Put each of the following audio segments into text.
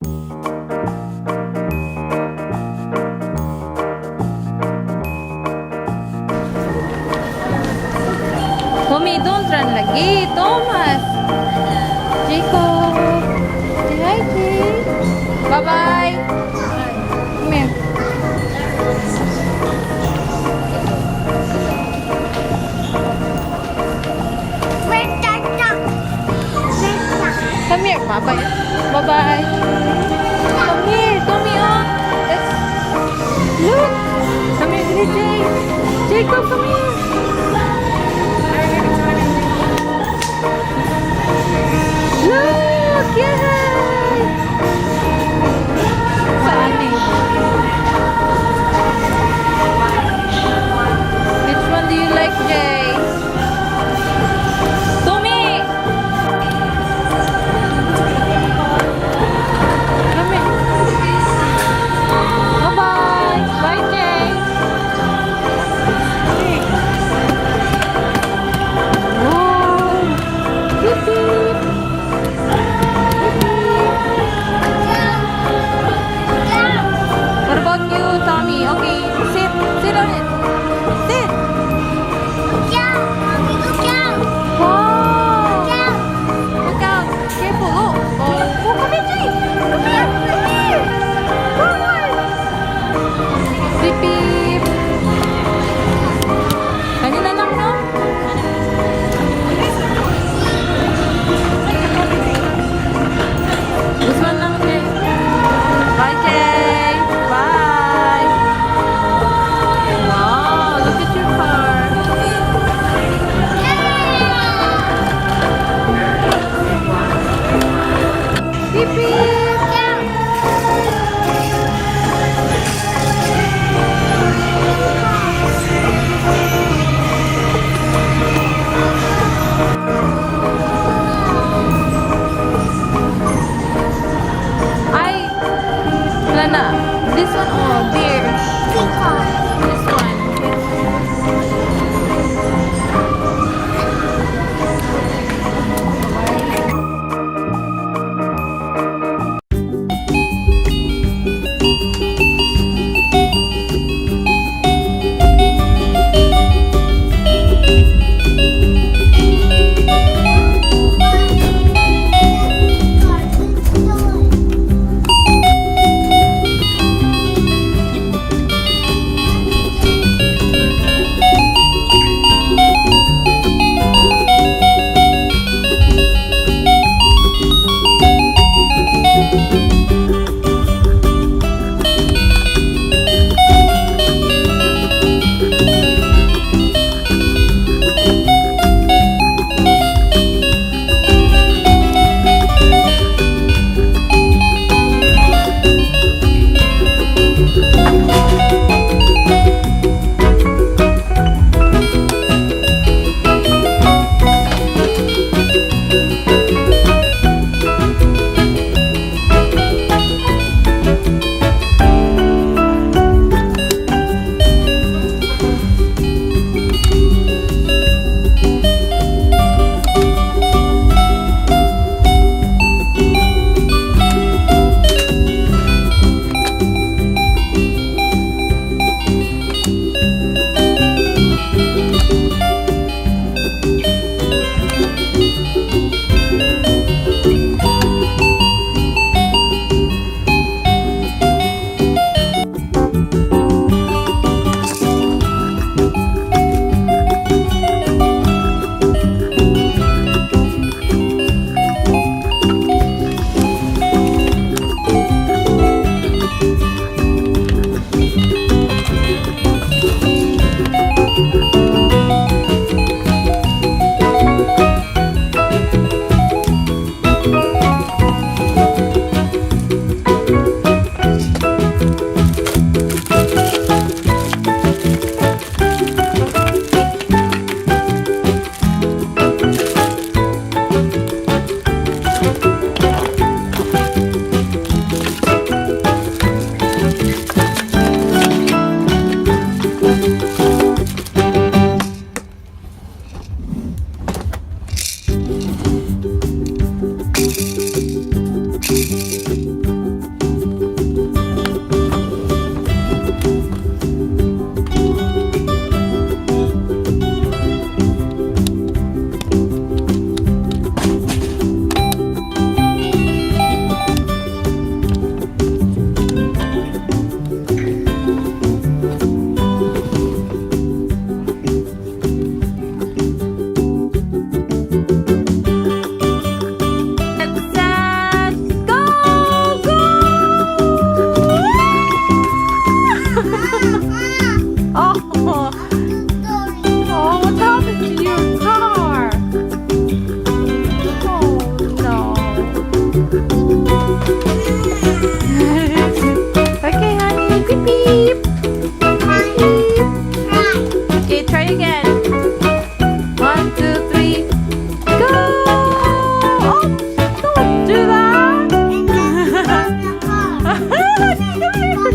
Tommy, don't run lagi. Thomas. Jacob. Say hi, Jay. Bye-bye. Come here. Come here, Papa. Bye-bye. Come here, Tommy. Oh. Let's look. Come here, Jay. Jacob, come here. Look, yay! Saan eh? Which one do you like, Jay? Tommy! Come here. Bye-bye. Bye, Jay. Wow. Yippee. What about you, Tommy? Okay, sit. Sit on it. Sit. Wow. Look out. Careful. Oh, come here, Jay. Come here. Come on. Beep, beep. Ganyan na lang, no? This one lang, Jay. Bye, Jay. Bye. Wow, look at your car. Beep, beep. Ay, wala na. This one, oh, beer. This one.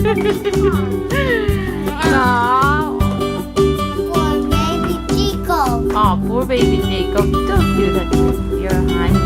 자, For baby Jacob. for baby Jacob too. You got your hand